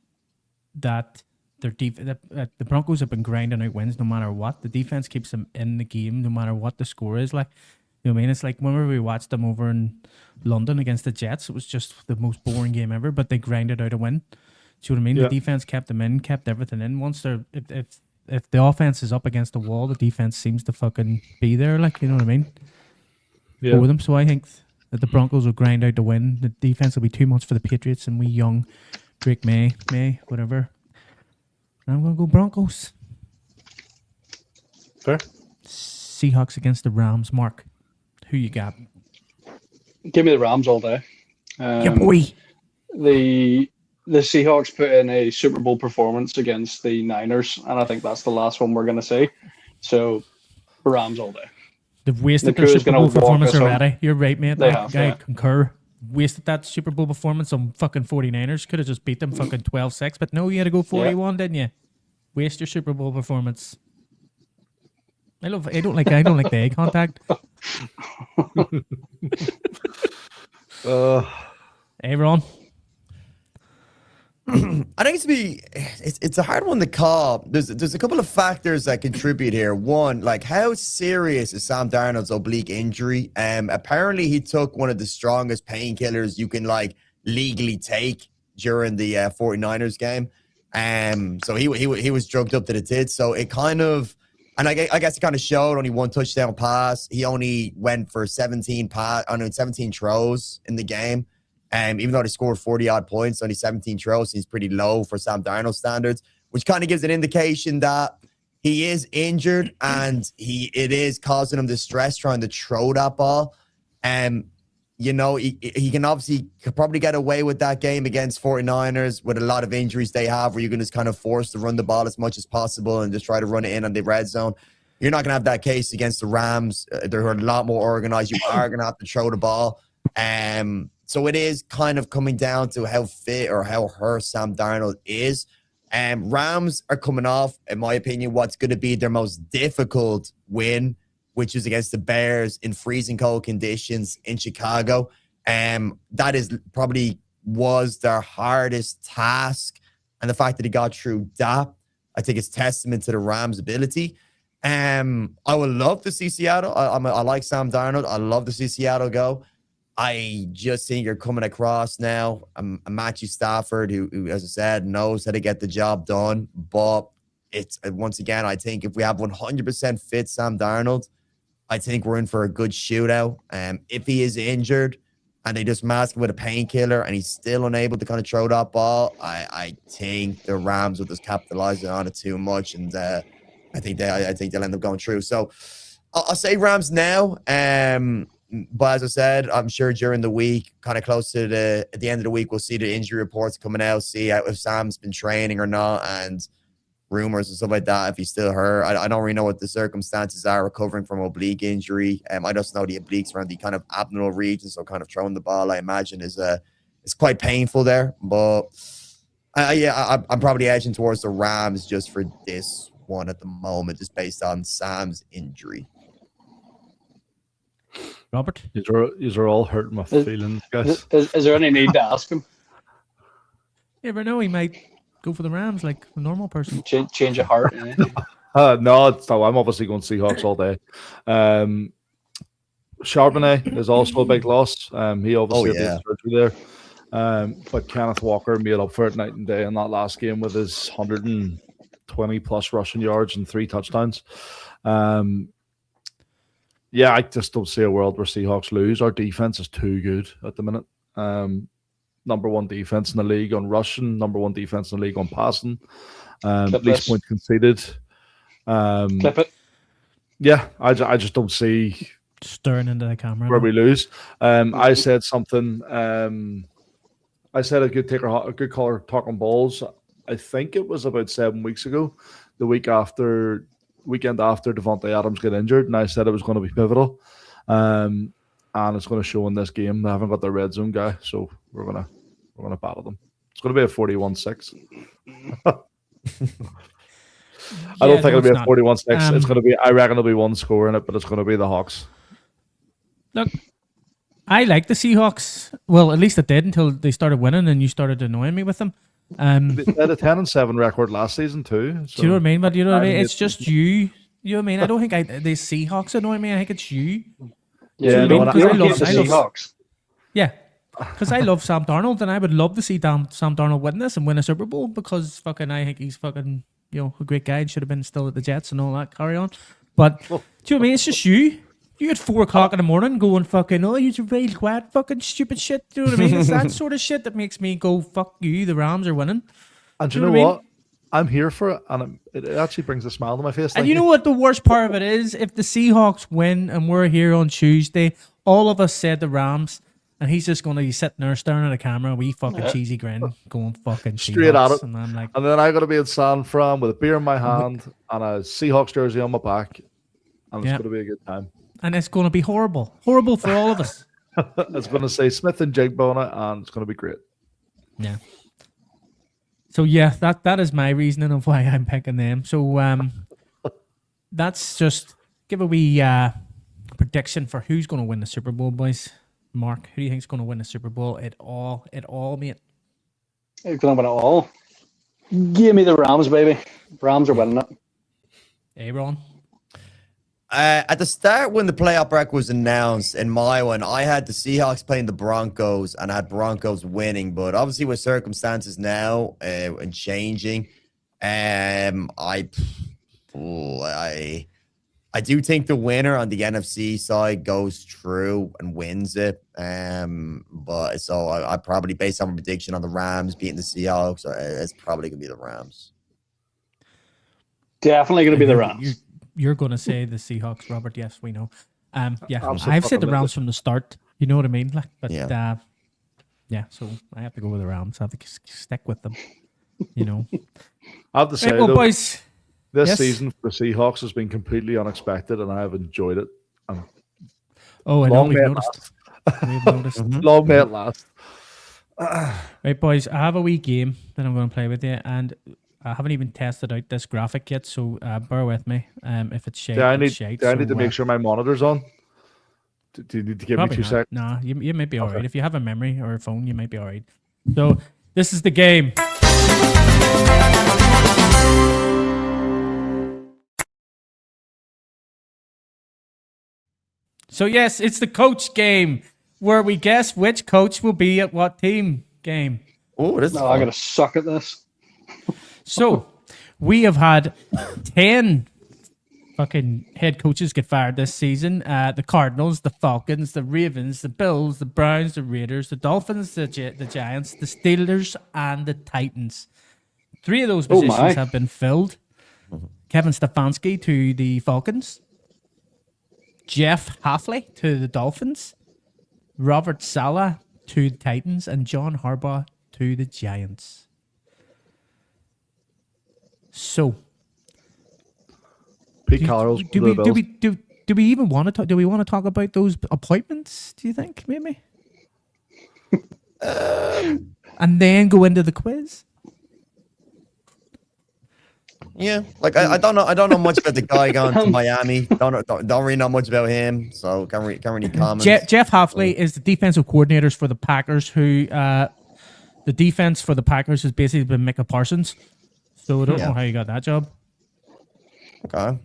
that the Broncos have been grinding out wins no matter what. The defense keeps them in the game no matter what the score is. Like, you know what I mean? It's like whenever we watched them over in London against the Jets, it was just the most boring game ever, but they grinded out a win. Do you know what I mean? Yeah. The defense kept them in, kept everything in. Once they're if the offense is up against the wall, the defense seems to fucking be there. Like, you know what I mean? Yeah. For them. So I think that the Broncos will grind out the win. The defense will be too much for the Patriots, and we young Drake May, whatever. And I'm going to go Broncos. Fair. Seahawks against the Rams. Mark, who you got? Give me the Rams all day. Yeah, boy. The Seahawks put in a Super Bowl performance against the Niners, and I think that's the last one we're going to see. So, Rams all day. They've wasted their Super Bowl performance already. You're right, mate. I concur. Wasted that Super Bowl performance on fucking 49ers. Could have just beat them fucking 12-6, but no, you had to go 41, didn't you? Waste your Super Bowl performance. I don't like the eye contact. Hey, Ron. I think it's a hard one to call. There's a couple of factors that contribute here. One, like, how serious is Sam Darnold's oblique injury? Apparently he took one of the strongest painkillers you can like legally take during the 49ers game. So he was drugged up to the tits. So it kind of, and I guess it kind of showed only one touchdown pass. He only went for 17 throws in the game. Even though they scored 40-odd points, only 17 throws, he's pretty low for Sam Darnold standards, which kind of gives an indication that he is injured and it is causing him distress trying to throw that ball. You know, he can obviously probably get away with that game against 49ers with a lot of injuries they have, where you're going to kind of force to run the ball as much as possible and just try to run it in on the red zone. You're not going to have that case against the Rams. They're a lot more organized. You are going to have to throw the ball. So it is kind of coming down to how fit or how hurt Sam Darnold is. Rams are coming off, in my opinion, what's going to be their most difficult win, which is against the Bears in freezing cold conditions in Chicago. That is probably was their hardest task. And the fact that he got through that, I think it's testament to the Rams' ability. I would love to see Seattle. I like Sam Darnold. I love to see Seattle go. I just think you're coming across now a Matthew Stafford who, as I said, knows how to get the job done. But it's once again, I think if we have 100% fit Sam Darnold, I think we're in for a good shootout. If he is injured and they just mask him with a painkiller and he's still unable to kind of throw that ball, I think the Rams will just capitalize on it too much, and I think they'll end up going through. So I'll say Rams now. But as I said, I'm sure during the week, kind of close to at the end of the week, we'll see the injury reports coming out, see if Sam's been training or not, and rumors and stuff like that, if he's still hurt. I don't really know what the circumstances are recovering from oblique injury. I just know the obliques around the kind of abdominal region, so kind of throwing the ball, I imagine, is quite painful there. But I'm probably edging towards the Rams just for this one at the moment, just based on Sam's injury. Robert? These are all hurting my feelings, guys. Is there any need to ask him? You never know, he might go for the Rams like a normal person. Change of heart. No, I'm obviously going Seahawks all day. Charbonnet is also a big loss. He obviously had surgery there. But Kenneth Walker made up for it night and day in that last game with his 120 plus rushing yards and 3 touchdowns. Yeah, I just don't see a world where Seahawks lose. Our defense is too good at the minute. Number 1 defense in the league on rushing, number 1 defense in the league on passing. Least points conceded. Clip it. Yeah, I just don't see staring into the camera where we lose. I said something. I said a good caller Talkin Balls. I think it was about 7 weeks ago, the weekend after Devontae Adams got injured, and I said it was going to be pivotal. And it's going to show in this game. They haven't got their red zone guy, so we're gonna battle them. It's going to be a 41-6. I don't think it'll be a 41-6. It's going to be. I reckon it'll be 1 score in it, but it's going to be the Hawks. Look, I like the Seahawks. Well, at least it did until they started winning, and you started annoying me with them. They had a 10-7 record last season too. So. Do you know what I mean? But you know what I mean? It's just you. You know what I mean? I don't think the Seahawks annoy me. I think it's you. Yeah, I love the Seahawks. Yeah, because I love Sam Darnold, and I would love to see Sam Darnold win this and win a Super Bowl, because fucking I think he's fucking, you know, a great guy and should have been still at the Jets and all that. Carry on. But do you know what I mean? It's just you. You at 4 o'clock in the morning going fucking, oh, you're real quiet, fucking stupid shit. Do you know what I mean? It's that sort of shit that makes me go, fuck you, the Rams are winning. And do you know what? I'm here for it, and it actually brings a smile to my face. And you know what the worst part of it is? If the Seahawks win and we're here on Tuesday, all of us said the Rams, and he's just going to be sitting there staring at the camera, wee fucking cheesy grin, going fucking straight Seahawks. at it. And I'm like, and then I got to be in San Fran with a beer in my hand and a Seahawks jersey on my back, and it's going to be a good time. And it's going to be horrible for all of us. It's going to say Smith and Jigba on it, and it's going to be great. Yeah. So yeah, that is my reasoning of why I'm picking them. So that's just give a wee prediction for who's going to win the Super Bowl, boys. Mark, who do you think is going to win the Super Bowl? It all, mate. You're going to win it all. Give me the Rams, baby. Rams are winning it. Aaron. At the start, when the playoff bracket was announced in my one, I had the Seahawks playing the Broncos and I had Broncos winning. But obviously, with circumstances now and changing, I do think the winner on the NFC side goes through and wins it. But so I probably based on my prediction on the Rams beating the Seahawks. It's probably gonna be the Rams. Definitely going to be the Rams. You're going to say the Seahawks, Robert. Yes, we know. Yeah, Absolutely. I've said the Rams from the start. You know what I mean? Like, but Yeah. yeah. So I have to go with the Rams. I have to stick with them. You know. I have to say, Right, well, though, boys. this yes. season for the Seahawks has been completely unexpected, and I have enjoyed it. Oh, I know Long we've may it noticed. We've noticed. Long may it last. Right, boys. I have a wee game that I'm going to play with you, and I haven't even tested out this graphic yet, so bear with me. If it's shite, I it's need shite. I need to make sure my monitor's on. Do you need to give me 2 not. seconds? Nah, you might be all right. If you have a memory or a phone, you might be all right. So this is the game. So yes, it's the coach game where we guess which coach will be at what team game. Oh, this is No, I got to suck at this. So we have had 10 fucking head coaches get fired this season. The Cardinals, the Falcons, the Ravens, the Bills, the Browns, the Raiders, the Dolphins, the Giants, the Steelers, and the Titans. 3 of those positions have been filled. Kevin Stefanski to the Falcons, Jeff Hafley to the Dolphins, Robert Saleh to the Titans, and John Harbaugh to the Giants. So, Pete Carroll's do we even want to talk? Do we want to talk about those appointments? Do you think maybe? And then go into the quiz. Yeah, like I don't know much about the guy going to Miami. Don't really know much about him, so can't really comment. Jeff Hafley is the defensive coordinators for the Packers. Who the defense for the Packers has basically been Micah Parsons. So I don't know how you got that job. Okay.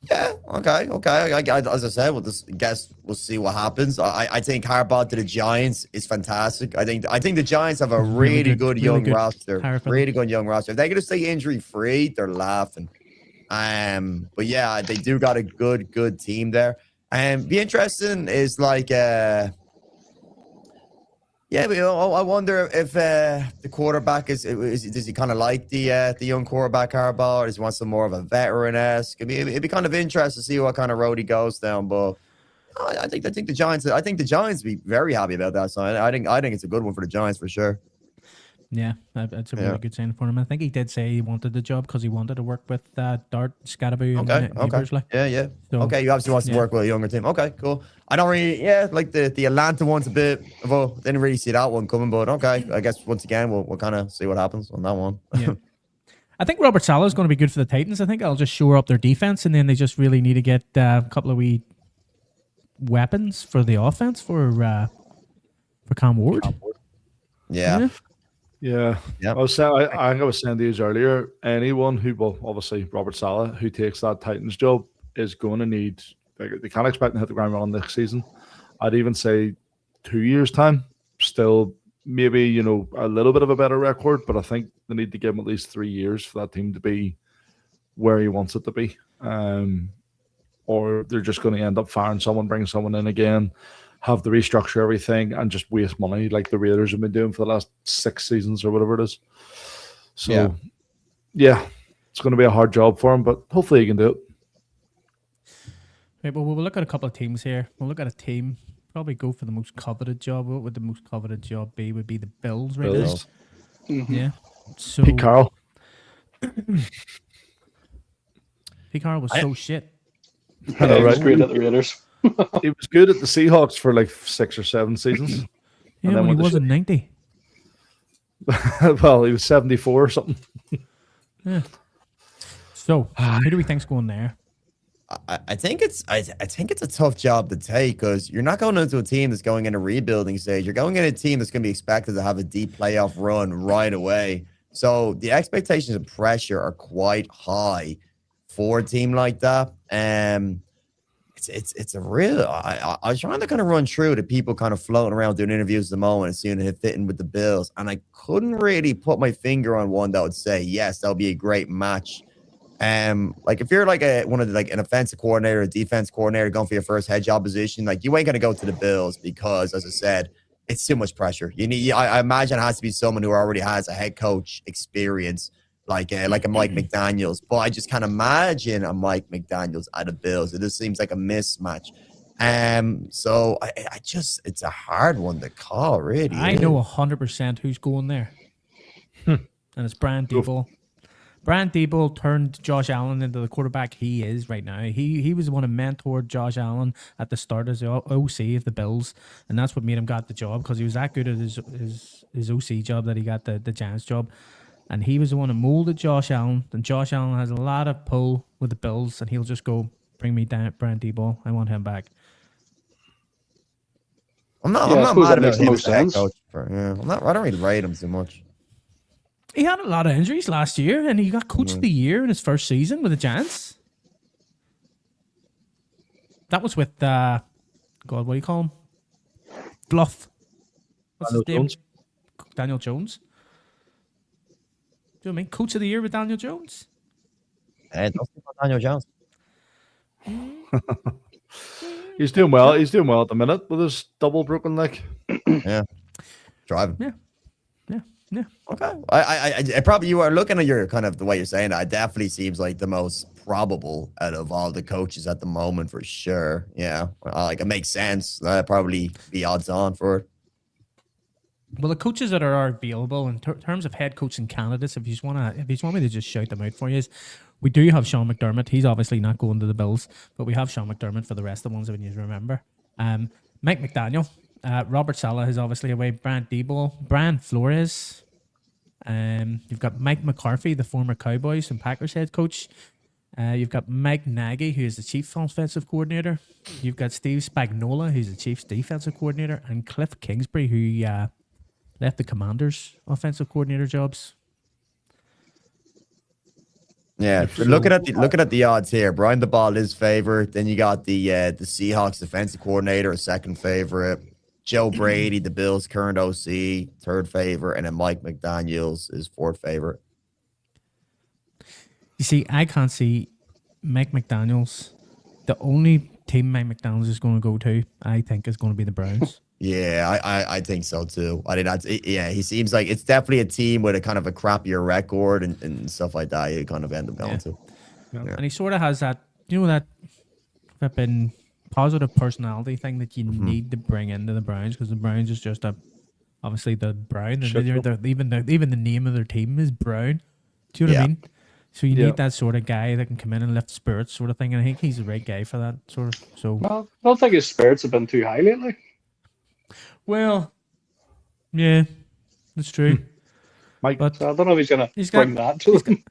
Yeah. Okay. As I said, we'll just guess. We'll see what happens. I think Harbaugh to the Giants is fantastic. I think the Giants have a really good young roster. Really good young roster. If they're gonna stay injury free, they're laughing. But yeah, they do got a good team there. Be interesting is like yeah, but I wonder if the quarterback does he kind of like the young quarterback Harbaugh, or does he want some more of a veteran-esque? It'd be kind of interesting to see what kind of road he goes down. But I think the Giants would be very happy about that. So I think it's a good one for the Giants for sure. Yeah, that's a really good sign for him. I think he did say he wanted the job because he wanted to work with Dart, Scatterby, and neighbors. Like. Yeah. So, okay, you obviously wants to work with a younger team. Okay, cool. I don't really, like the Atlanta one's a bit of a, didn't really see that one coming, but okay. I guess once again, we'll kind of see what happens on that one. Yeah. I think Robert Saleh is going to be good for the Titans. I think I'll just shore up their defense, and then they just really need to get a couple of wee weapons for the offense for Cam Ward. Yeah. Yeah. I was saying, I think I was saying to you earlier, anyone who, well, obviously Robert Saleh, who takes that Titans job is going to need, they can't expect to hit the ground running next season. I'd even say 2 years' time, still maybe, a little bit of a better record, but I think they need to give him at least 3 years for that team to be where he wants it to be. Or they're just going to end up firing someone, bring someone in again, have to restructure everything and just waste money like the Raiders have been doing for the last 6 seasons or whatever it is. So, yeah it's going to be a hard job for him, but hopefully he can do it. Right, well, we'll look at a couple of teams here. We'll look at a team, probably go for the most coveted job. What would the most coveted job be? Would be the Bills right now. Mm-hmm. Yeah. So Pete Carroll. Pete Carroll was so shit. I know, He was right? great at the Raiders. He was good at the Seahawks for like 6 or 7 seasons. Yeah, then when he went to wasn't 90. Well, he was 74 or something. Yeah. So, who do we think's going there? I think it's a tough job to take because you're not going into a team that's going in a rebuilding stage. You're going in a team that's going to be expected to have a deep playoff run right away. So the expectations and pressure are quite high for a team like that. It's a real. I was trying to kind of run through the people kind of floating around doing interviews at the moment and seeing it fitting with the Bills, and I couldn't really put my finger on one that would say yes, that'll be a great match. Like if you're like one of the, like an offensive coordinator, a defense coordinator going for your first head job position, like you ain't gonna go to the Bills because, as I said, it's too much pressure. You need. I imagine it has to be someone who already has a head coach experience, like a Mike McDaniels. But I just can't imagine a Mike McDaniels at the Bills. It just seems like a mismatch. So I just, it's a hard one to call, really. I know 100% who's going there, and it's Brian Debo. Brian Debo turned Josh Allen into the quarterback he is right now. He was the one who mentored Josh Allen at the start as the OC of the Bills, and that's what made him got the job, because he was that good at his OC job that he got the Giants job. And he was the one who molded Josh Allen, and Josh Allen has a lot of pull with the Bills, and he'll just go, bring me down Brian Debo. I want him back. I'm not mad about him as a head coach. I don't really rate him so much. He had a lot of injuries last year, and he got coach of the year in his first season with the Giants. That was with, God, what do you call him? Bluff. What's his name? Daniel Jones. Do you know what I mean? Coach of the year with Daniel Jones. Don't sleep on Daniel Jones. He's doing well. He's doing well at the minute with his double broken leg. Yeah, driving. Yeah. Okay. I probably, you are looking at your kind of the way you're saying that. It definitely seems like the most probable out of all the coaches at the moment, for sure. Yeah, like it makes sense. That'd probably be odds on for it. Well, the coaches that are available in terms of head coaching candidates, if you want me to just shout them out for you, is we do have Sean McDermott. He's obviously not going to the Bills, but we have Sean McDermott for the rest of the ones that you remember. Mike McDaniel, Robert Saleh is obviously away. Brian Debo, Brian Flores. You've got Mike McCarthy, the former Cowboys and Packers head coach. You've got Mike Nagy, who is the chief offensive coordinator. You've got Steve Spagnuolo, who's the chief defensive coordinator, and Cliff Kingsbury, who left the Commanders' offensive coordinator jobs. Yeah, looking at the odds here, Brian the Ball is favorite. Then you got the Seahawks defensive coordinator, a second favorite. Joe Brady, the Bills' current OC, third favorite, and then Mike McDaniels is fourth favorite. You see, I can't see Mike McDaniels. The only team Mike McDaniels is going to go to, I think, is going to be the Browns. Yeah, I think so too. I think he seems like it's definitely a team with a kind of a crappier record and stuff like that. You kind of end up going to. Yeah. And he sort of has that, that flipping positive personality thing that you need to bring into the Browns, because the Browns is just obviously the Brown, and even the name of their team is Brown. Do you know what I mean? So you need that sort of guy that can come in and lift spirits, sort of thing. And I think he's the right guy for that sort of. So well, I don't think his spirits have been too high lately. Well, yeah, that's true. Mike, but so I don't know if he's going to bring that to them.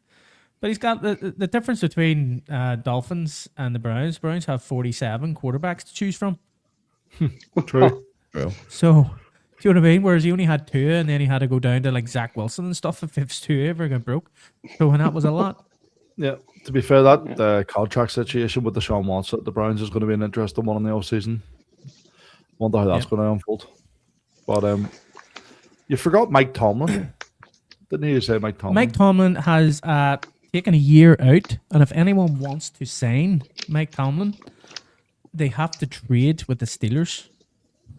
But he's got the difference between Dolphins and the Browns. Browns have 47 quarterbacks to choose from. True. So, do you know what I mean? Whereas he only had two, and then he had to go down to like Zach Wilson and stuff if his two ever got broke. So, and that was a lot. Yeah. To be fair, the contract situation with Deshaun Watson at the Browns is going to be an interesting one in the offseason. Wonder how that's going to unfold. But you forgot Mike Tomlin. Didn't you say Mike Tomlin? Mike Tomlin has taken a year out, and if anyone wants to sign Mike Tomlin, they have to trade with the Steelers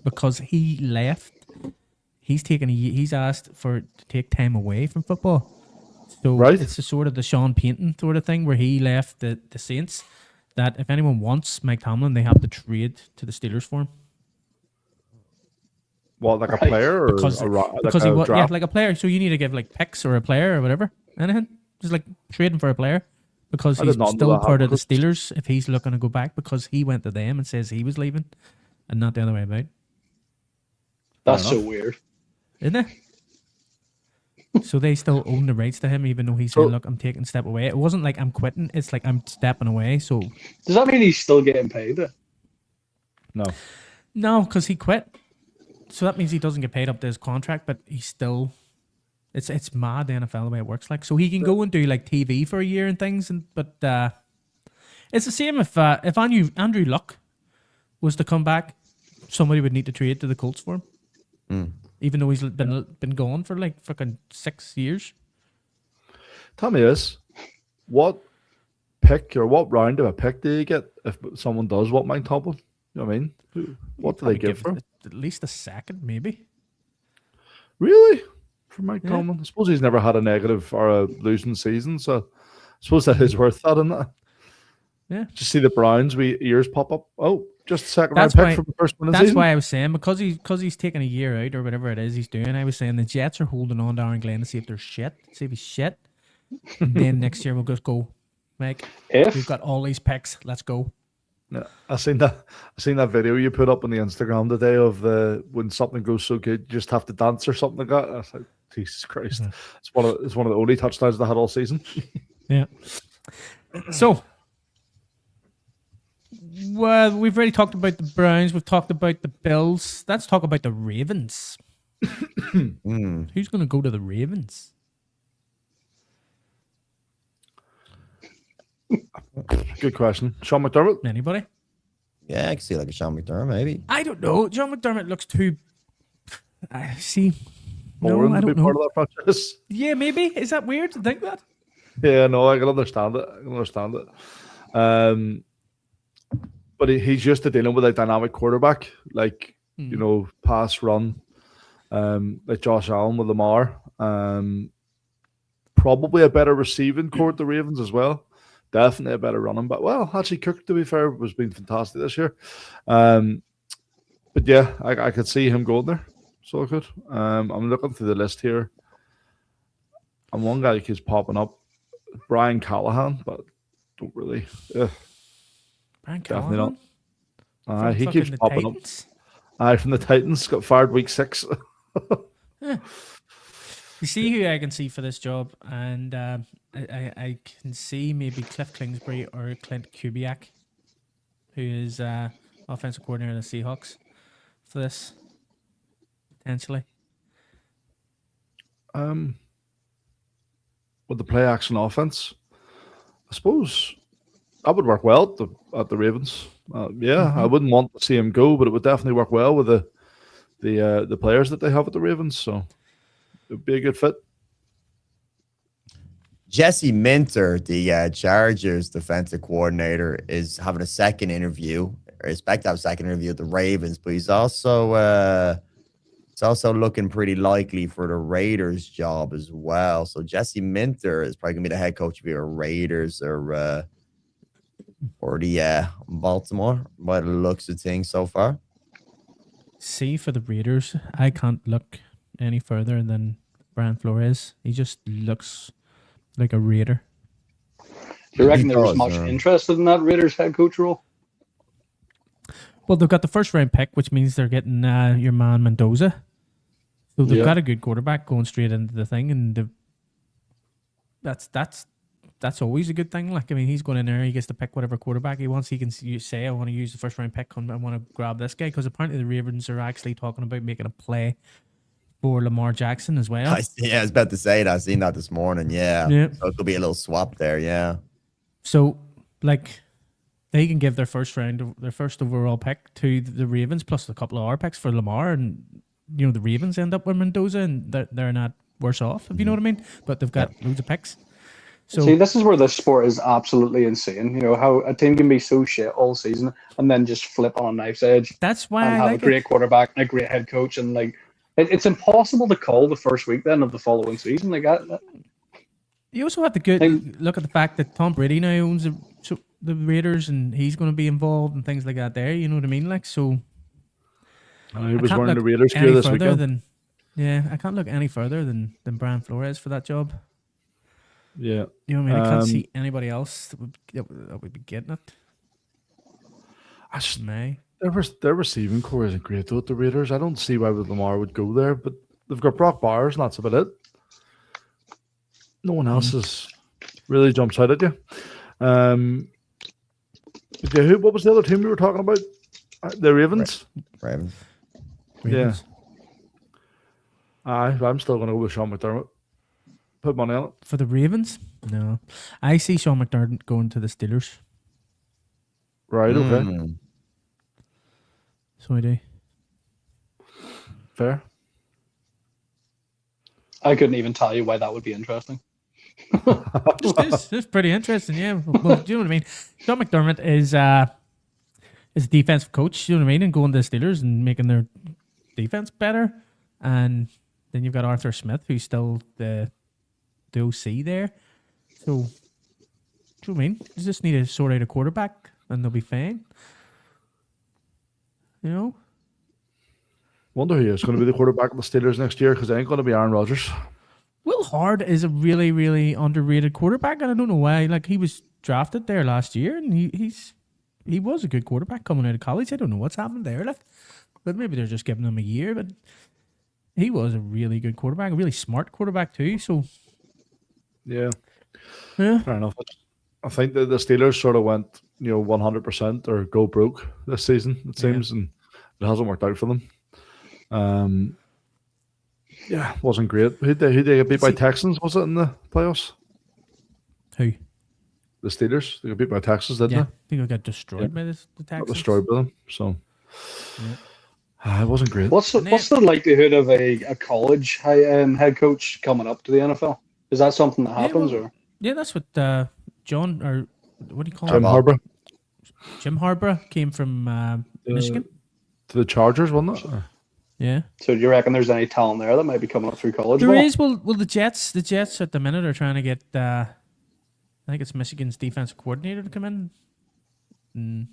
because he left. He's asked to take time away from football. So it's the sort of the Sean Payton sort of thing where he left the Saints, that if anyone wants Mike Tomlin, they have to trade to the Steelers for him. What, like a player or because he was like a player. So you need to give like picks or a player or whatever, anything. Just like trading for a player because he's still part of the Steelers. If he's looking to go back, because he went to them and says he was leaving, and not the other way about. That's so weird, isn't it? So they still own the rights to him, even though he said, "Look, I'm taking a step away." It wasn't like I'm quitting; it's like I'm stepping away. So does that mean he's still getting paid? No, because he quit. So that means he doesn't get paid up to his contract, but he's still. It's mad the NFL the way it works. Like, so he can go and do like TV for a year and things, but It's the same if Andrew Luck was to come back, somebody would need to trade to the Colts for him, even though he's been gone for like fucking 6 years. Tell me this: what pick or what round of a pick do you get if someone does what Mike Tomlin? You know what I mean? What do they give for him? At least a second, maybe. Really? For Mike Tomlin? I suppose he's never had a negative or a losing season, so I suppose that is worth that, isn't it? Yeah. Just see the Browns, ears pop up. Oh, just a second round That's pick from the first one of the That's season. why I was saying, because he's taking a year out or whatever it is he's doing, I was saying the Jets are holding on to Aaron Glenn to see if they're shit, see if he's shit. And then next year we'll just go, Mike, we've got all these picks, let's go. Yeah, I seen that video you put up on the Instagram today of when something goes so good, you just have to dance or something like that. I was like, Jesus Christ, it's one of the only touchdowns they had all season. Yeah. So, well, we've already talked about the Browns. We've talked about the Bills. Let's talk about the Ravens. Who's going to go to the Ravens? Good question. Sean McDermott? Anybody? Yeah, I can see like a Sean McDermott, maybe. I don't know. John McDermott looks too. I see. Boring No, I to be don't know. part of that franchise. Yeah, maybe. Is that weird to think that? Yeah, no, I can understand it. But he's used to dealing with a dynamic quarterback, like pass run, like Josh Allen with Lamar. Probably a better receiving core at the Ravens as well. Definitely a better running back. Well, actually, Cook, to be fair, was being fantastic this year. But yeah, I could see him going there. So I could. I'm looking through the list here. And one guy that keeps popping up, Brian Callahan, but don't really. Brian Definitely Callahan? not. He From keeps fucking popping Titans? up. From the Titans, got fired week 6. You see who I can see for this job, and I can see maybe Cliff Kingsbury or Clint Kubiak, who is offensive coordinator of the Seahawks, for this, potentially. With the play action offense, I suppose that would work well at the Ravens. I wouldn't want to see him go, but it would definitely work well with the players that they have at the Ravens. So it would be a good fit. Jesse Minter, the Chargers defensive coordinator, is having a second interview, or expect to have a second interview with the Ravens, but he's also looking pretty likely for the Raiders job as well. So Jesse Minter is probably gonna be the head coach of your Raiders or the Baltimore, by the looks of things so far. See, for the Raiders, I can't look any further than Brian Flores. He just looks like a Raider. Do you reckon He there was does, much interest in that Raiders head coach role? Well, they've got the first round pick, which means they're getting your man Mendoza. So they've got a good quarterback going straight into the thing, and that's always a good thing. Like, I mean, he's going in there, he gets to pick whatever quarterback he wants. He can say, I want to use the first round pick, I want to grab this guy, because apparently the Ravens are actually talking about making a play for Lamar Jackson as well. I was about to say that. I seen that this morning. Yeah. So it could be a little swap there. Yeah. So, like, they can give their first overall pick to the Ravens plus a couple of our picks for Lamar, and the Ravens end up with Mendoza, and they're not worse off, if you know what I mean. But they've got loads of picks. So, see, this is where this sport is absolutely insane. How a team can be so shit all season and then just flip on a knife's edge. That's why and I have like a great quarterback and a great head coach, and it's impossible to call the first week then of the following season. You also have to look at the fact that Tom Brady now owns the Raiders, and he's going to be involved and things like that. There, you know what I mean? Like, so he was wearing the Raiders gear this weekend. I can't look any further than Brian Flores for that job. Yeah, you know what I mean. I can't see anybody else that would be getting it. Their receiving core isn't great though at the Raiders. I don't see why Lamar would go there, but they've got Brock Bowers, and that's about it. No one else has really jumps out at you. What was the other team we were talking about? The Ravens. Ravens. Yeah. I'm still going to go with Sean McDermott. Put money on it. For the Ravens? No. I see Sean McDermott going to the Steelers. Right. Okay. Mm. So I do. Fair. I couldn't even tell you why that would be interesting. This is pretty interesting, yeah. Well, do you know what I mean? John McDermott is a defensive coach, you know what I mean, and going to the Steelers and making their defense better. And then you've got Arthur Smith, who's still the OC there. So, do you know what I mean? You just need to sort out a quarterback, and they'll be fine. You know? Wonder who is going to be the quarterback of the Steelers next year, because it ain't going to be Aaron Rodgers. Will Hard is a really, really underrated quarterback, and I don't know why. Like, he was drafted there last year, and he was a good quarterback coming out of college. I don't know what's happened there, like, but maybe they're just giving him a year. But he was a really good quarterback, a really smart quarterback too. So, Yeah. yeah, Fair enough. I think that the Steelers sort of went, 100% or go broke this season, it seems, and it hasn't worked out for them. Yeah, wasn't great. Who they get beat by Texans, was it, in the playoffs? who? The Steelers. They got beat by Texans, didn't Yeah, I they? think I got destroyed by the Got Texans. destroyed by them. So it wasn't great. What's the likelihood of a college head coach coming up to the NFL? Is that something that happens, or? Yeah, that's what John, or what do you call Jim him? Harbaugh Jim Harbaugh came from Michigan. to the Chargers, wasn't it? Yeah, So do you reckon there's any talent there that might be coming up through college there ball? is. Well, the Jets at the minute are trying to get. I think it's Michigan's defensive coordinator to come in and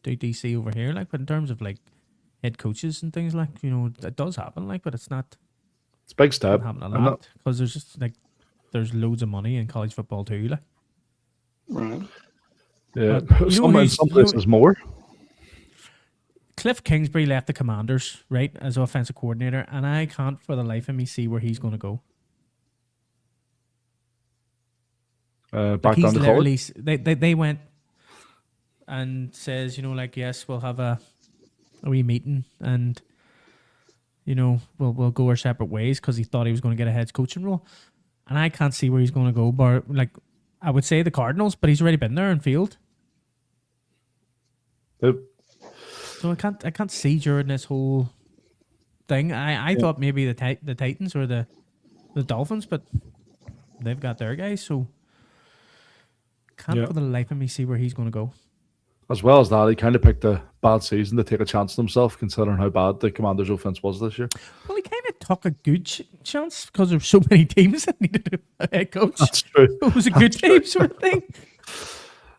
do DC over here. Like, but in terms of like head coaches and things, like, that does happen. Like, but it's not It's a big step. happening a I'm not- lot because there's just like there's loads of money in college football too. Like, Right. Yeah, But you know in who's- some you know- places more. Cliff Kingsbury left the Commanders, right, as offensive coordinator, and I can't for the life of me see where he's going to go. Back down to college. They went and says, yes, we'll have a wee meeting and we'll go our separate ways, because he thought he was going to get a head coaching role, and I can't see where he's going to go. But like, I would say the Cardinals, but he's already been there in field, so I can't see during this whole thing. I thought maybe the Titans or the Dolphins, but they've got their guys, so can't for the life of me see where he's going to go. As well as that, he kind of picked a bad season to take a chance on himself, considering how bad the Commanders' offense was this year. Well, he kind of took a good chance because there's so many teams that needed a head coach. That's true. It was a good team sort of thing.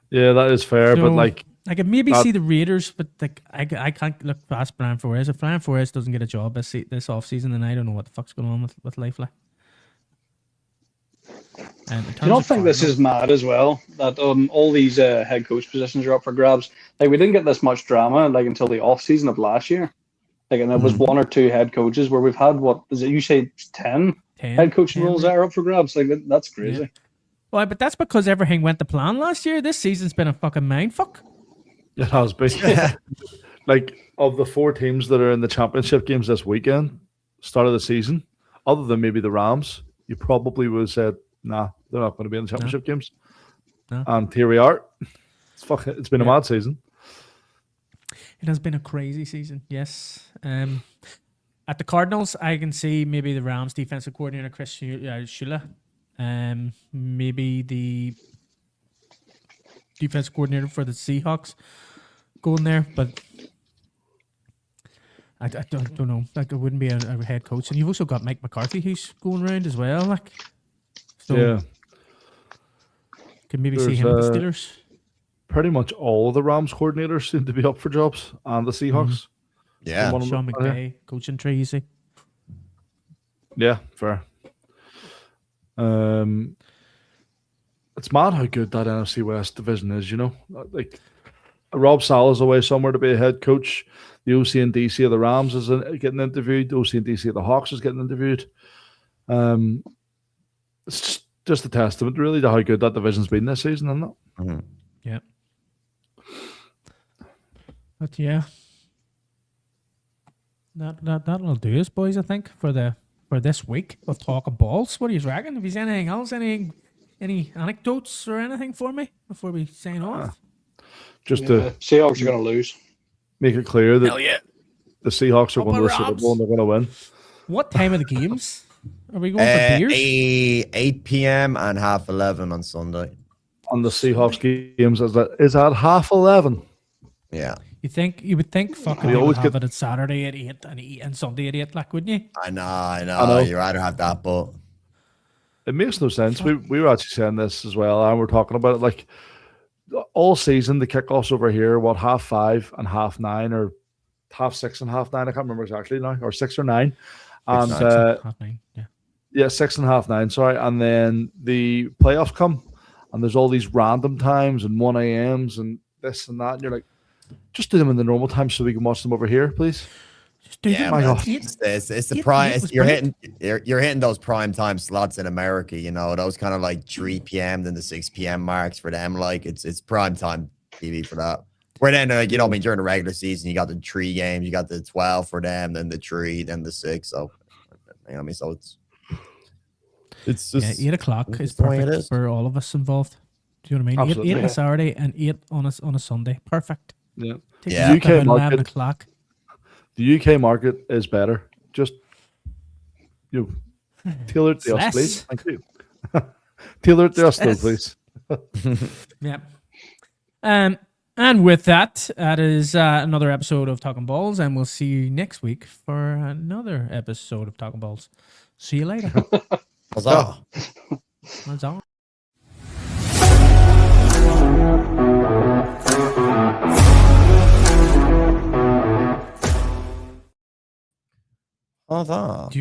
Yeah, that is fair, So, but like, I could maybe that- see the Raiders, but like I can't look past Brian Flores. If Brian Flores doesn't get a job this off season, then I don't know what the fuck's going on with life. Like, Do you not think this is mad as well? That all these head coach positions are up for grabs. Like, we didn't get this much drama like until the off season of last year. Like, and it was one or two head coaches where we've had, what is it? You say 10 head coaching roles that are up for grabs. Like, that's crazy. Yeah. Well, but that's because everything went to plan last year. This season's been a fucking mindfuck. it has been. Like, of the 4 teams that are in the championship games this weekend, start of the season, other than maybe the Rams, you probably would have said, nah, they're not going to be in the championship games. No. And here we are. It's been a mad season. It has been a crazy season, yes. At the Cardinals, I can see maybe the Rams defensive coordinator, Chris Shula. Maybe the defensive coordinator for the Seahawks going there, but I don't know. Like, it wouldn't be a head coach. And you've also got Mike McCarthy who's going around as well. Like, so Yeah. can maybe see him at the Steelers. Pretty much all of the Rams coordinators seem to be up for jobs, and the Seahawks. Yeah. One of Sean them- McVay, coaching tree, you see. Yeah, fair. It's mad how good that NFC West division is, Like, Rob Saleh's away somewhere to be a head coach. The OC and DC of the Rams is getting interviewed. The OC and DC of the Hawks is getting interviewed. It's just a testament, really, to how good that division's been this season, isn't it? Mhm. Yeah. But yeah. That'll do us, boys, I think, for this week of Talkin Balls. What do you reckon? If there's anything else, any anecdotes or anything for me before we sign off? Just Yeah, Seahawks are going to lose. make it clear that Hell yeah. the Seahawks are Up going to the the Super Robs. Bowl and they're going to win. What time are the games? Are we going for beers? 8 p.m. and 11:30 on Sunday. On the Seahawks games, is at 11:30. Yeah, You would think fucking We they would always have get- it at Saturday at 8 and Sunday at 8, like, wouldn't you? I know. I know. You'd rather have that, but It makes no sense. We were actually saying this as well, and we're talking about it like all season. The kickoffs over here, 5:30 and 9:30, or 6:30 and 9:30. I can't remember exactly now, or 6 or 9. And 6:30, yeah. 6 and 9:30. Sorry, and then the playoffs come, and there's all these random times and 1 a.m.s and this and that, and you're like, just do them in the normal time so we can watch them over here, please. Just do yeah, them man, at 8. it's the Eight- prime. eight was You're brilliant. hitting those prime time slots in America. You know, those kind of like 3 p.m. then the 6 p.m. marks for them. Like it's prime time TV for that. Where then, you know, I mean, during the regular season, you got the 3 games, you got the 12 for them, then the 3, then the 6. So, you know, I mean, so it's just 8 o'clock is it's the way it perfect is. for all of us involved. Do you know what I mean? 8 Absolutely. on a Saturday and 8 on a Sunday. Perfect. Yeah. Take Yeah. it up to UK about 11 market. o'clock. The UK market is better. Just tailor it to us, Less. please. Thank you. Tailor it to us, though, Less. please. Yeah. And with that, that is another episode of Talking Balls, and we'll see you next week for another episode of Talking Balls. See you later. Huzzah. That's all. Huzzah.